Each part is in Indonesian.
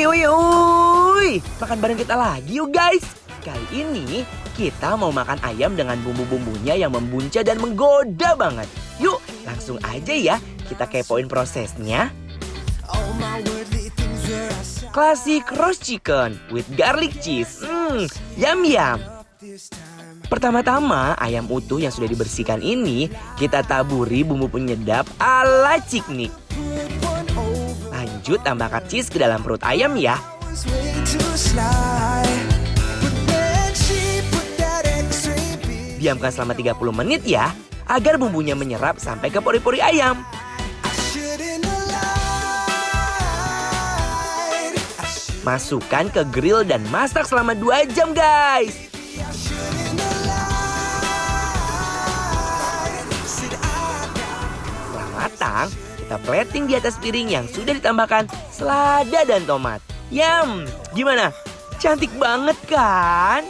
Woi, makan bareng kita lagi yuk guys. Kali ini kita mau makan ayam dengan bumbu-bumbunya yang membuncah dan menggoda banget. Yuk, langsung aja ya kita kepoin prosesnya. Classic roast chicken with garlic cheese. Yum yum. Pertama-tama ayam utuh yang sudah dibersihkan ini kita taburi bumbu penyedap ala ciknik. Lanjut tambahkan cheese ke dalam perut ayam ya. Diamkan selama 30 menit ya, agar bumbunya menyerap sampai ke pori-pori ayam. Masukkan ke grill dan masak selama 2 jam guys. Setelah matang, kita plating di atas piring yang sudah ditambahkan selada dan tomat. Yum, gimana? Cantik banget kan?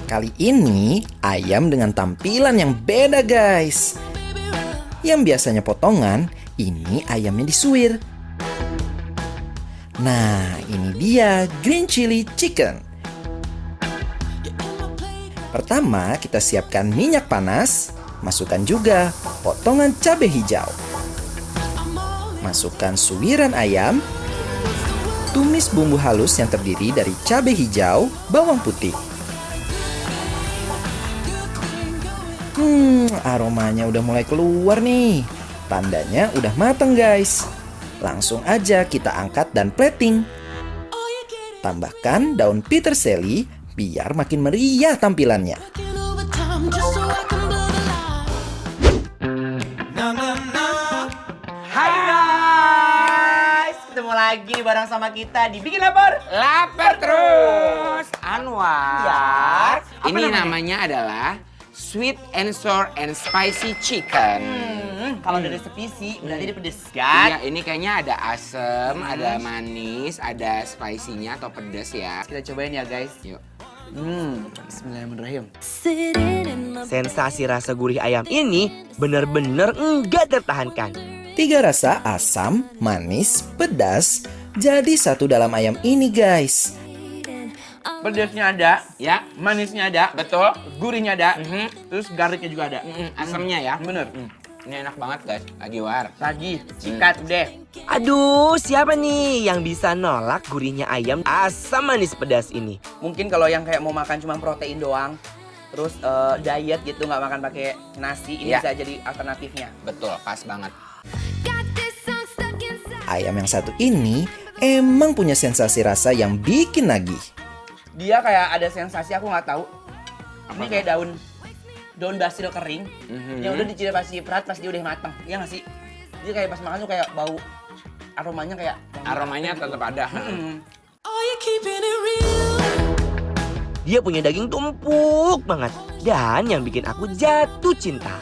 Kali ini ayam dengan tampilan yang beda guys. Yang biasanya potongan, ini ayamnya disuir. Nah, ini dia green chili chicken. Pertama, kita siapkan minyak panas. Masukkan juga potongan cabai hijau. Masukkan suiran ayam. Tumis bumbu halus yang terdiri dari cabai hijau, bawang putih. Aromanya udah mulai keluar nih. Tandanya udah mateng guys. Langsung aja kita angkat dan plating. Tambahkan daun peterseli biar makin meriah tampilannya. Hai guys, ketemu lagi bareng sama kita di Bikin Lapar. Lapar terus, Anwar. Ya, Ini namanya adalah sweet and sour and spicy chicken. Kalau dari spesi berarti dia pedes kan? Iya, ini kayaknya ada asam, ada manis, ada spicy-nya atau pedas ya. Kita cobain ya guys. Yuk. Bismillahirrahmanirrahim. Sensasi rasa gurih ayam ini bener-bener enggak tertahankan. 3 rasa asam, manis, pedas jadi satu dalam ayam ini guys. Pedasnya ada, Ya, manisnya ada, betul. gurihnya ada, Mhm. terus garlicnya juga ada. Asamnya ya. Bener. Ini enak banget guys, lagi war. Lagi, sikat deh. Aduh, siapa nih yang bisa nolak gurihnya ayam asam manis pedas ini? Mungkin kalau yang kayak mau makan cuma protein doang, terus diet gitu nggak makan pakai nasi, ini Ya. bisa jadi alternatifnya. Betul, pas banget. Ayam yang satu ini emang punya sensasi rasa yang bikin nagih. Dia kayak ada sensasi aku nggak tahu. Ini Apa kayak daun basil kering yang udah diciprat pas dia udah matang. Iya nggak sih? Dia kayak pas makan tuh kayak bau aromanya kayak Aromanya tetap ada. Dia punya daging tumpuk banget dan yang bikin aku jatuh cinta.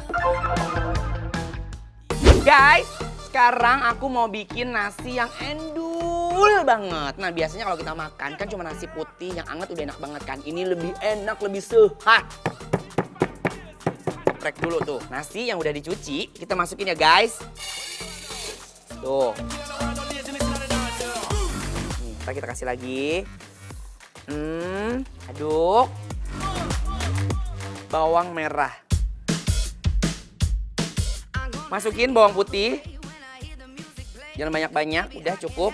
Guys, sekarang aku mau bikin nasi yang endul banget. Nah, biasanya kalau kita makan kan cuma nasi putih yang anget udah enak banget kan. Ini lebih enak, lebih sehat. Geprek dulu tuh. Nasi yang udah dicuci, kita masukin ya guys. Tuh. Ntar kita kasih lagi. Aduk. Bawang merah. Masukin bawang putih. Jangan banyak-banyak, udah cukup.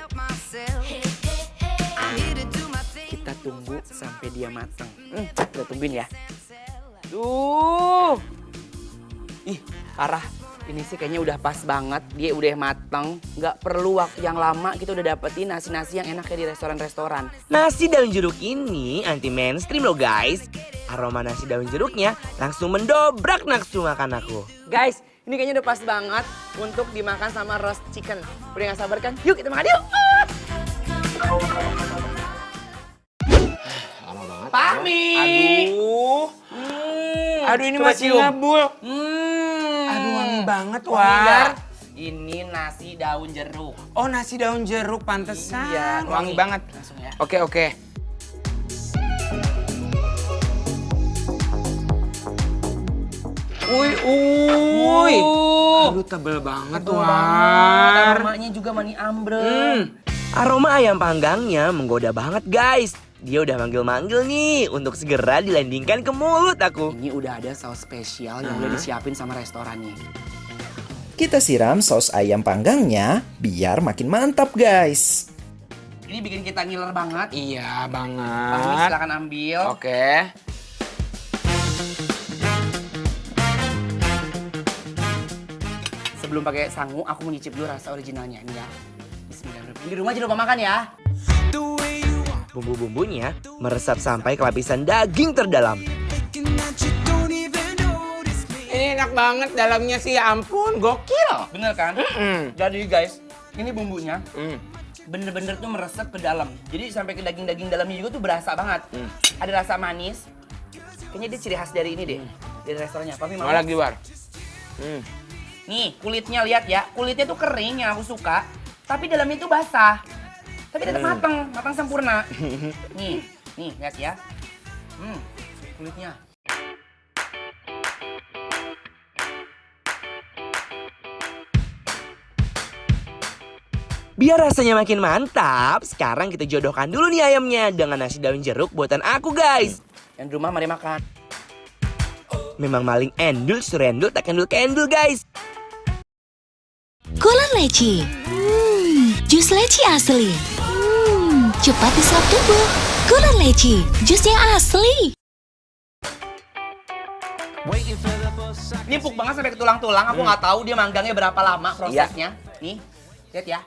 Kita tunggu sampai dia matang. Kita tungguin ya. Ih, parah. Ini sih kayaknya udah pas banget. Dia udah mateng. Nggak perlu waktu yang lama kita udah dapetin nasi-nasi yang enak kayak di restoran-restoran. Nasi daun jeruk ini anti mainstream loh guys. Aroma nasi daun jeruknya langsung mendobrak nafsu makan aku. Guys, ini kayaknya udah pas banget untuk dimakan sama roast chicken. Udah gak sabar kan? Yuk kita makan yuk! Lama banget. Pami! Aduh. Aduh, ini Coba masih cium. ngebul. Aduh, wangi banget, Wangi War. nggak? Ini nasi daun jeruk. Oh, nasi daun jeruk pantesan. Iya, wangi banget. Langsung ya. Oke. Uy. Aduh, tebel banget, Tebel War. banget. Aromanya juga mani ambreng. Aroma ayam panggangnya menggoda banget guys. Dia udah manggil-manggil nih untuk segera dilandingkan ke mulut aku. Ini udah ada saus spesial yang udah disiapin sama restorannya. Kita siram saus ayam panggangnya biar makin mantap guys. Ini bikin kita ngiler banget. Iya Kami banget. silakan ambil. Oke. Sebelum pakai sangu, aku mau nyicip dulu rasa originalnya ini ya. Bismillahirrahmanirrahim. Di rumah jangan lupa makan ya. Bumbu-bumbunya meresap sampai ke lapisan daging terdalam. Ini enak banget dalamnya sih, ya ampun, gokil. Bener kan? Jadi guys, ini bumbunya bener-bener tuh meresap ke dalam. Jadi sampai ke daging-daging dalamnya juga tuh berasa banget. Ada rasa manis. Kayaknya dia ciri khas dari ini deh. Dari restorannya. Papi mau? Mau lagi, War? Nih, kulitnya lihat ya. Kulitnya tuh kering yang aku suka. Tapi dalamnya tuh basah. Tapi tetap matang sempurna. Nih, lihat ya. Kulitnya. Biar rasanya makin mantap, sekarang kita jodohkan dulu nih ayamnya dengan nasi daun jeruk buatan aku guys. Yang di rumah mari makan. Memang maling endul surendul tak kendul-kendul guys. Kolan leci. Jus leci asli. Cepat diserap tubuh. Kolan leci, jus yang asli. Ini empuk banget sampai ke tulang-tulang. Aku nggak tahu dia manggangnya berapa lama prosesnya. Nih, lihat ya.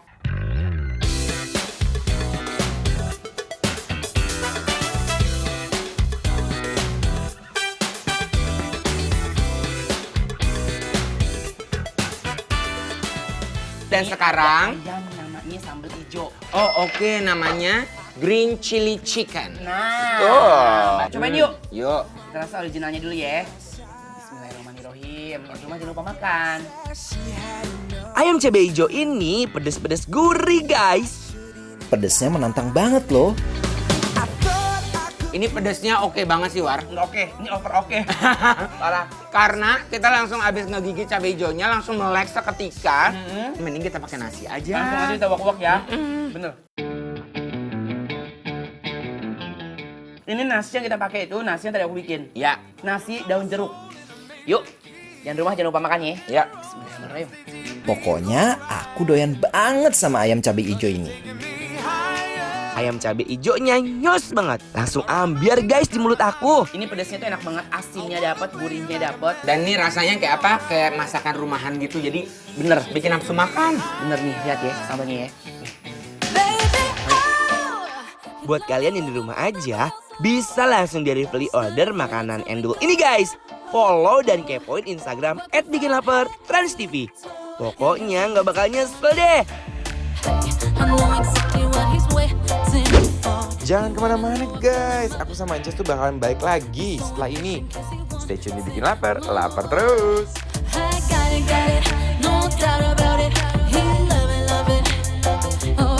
Dan Ini sekarang, ada ayam namanya sambal hijau. oh oke, namanya green chili chicken. Nah, cobain yuk. Yuk. Kita rasa originalnya dulu ya. Bismillahirrahmanirrahim. Yang rumah jangan lupa makan. Ayam cabai hijau ini pedes-pedes gurih guys. Pedesnya menantang banget loh. Ini pedesnya oke banget sih, War. Nggak oke, ini over oke. Parah. Karena kita langsung abis ngegigit cabai hijaunya langsung melek seketika. Mending kita pakai nasi aja. Langsung aja kita wok-wok ya. Bener. Ini nasi yang kita pakai itu nasi yang tadi aku bikin. Ya. Nasi daun jeruk. Yuk, yang rumah jangan lupa makan ya. Ya. Bismillahirrahmanirrahim. Pokoknya aku doyan banget sama ayam cabai hijau ini. Ayam cabai hijaunya nyos banget. Langsung ambiar guys di mulut aku. Ini pedasnya tuh enak banget, asinnya dapat, gurihnya dapat. Dan ini rasanya kayak apa? Kayak masakan rumahan gitu. Jadi bener, bikin nafsu makan. Bener nih, lihat ya sambalnya ya. Buat kalian yang di rumah aja, bisa langsung dari beli order makanan endul ini guys. Follow dan kepoin Instagram @bikinlaper_trans_tv. Pokoknya nggak bakal nyesel deh. Jangan kemana-mana guys, aku sama Anjas tuh bakalan balik lagi setelah ini. Stay tune di Bikin Lapar, lapar terus. I got it, no doubt about it. He love it, love it. Oh,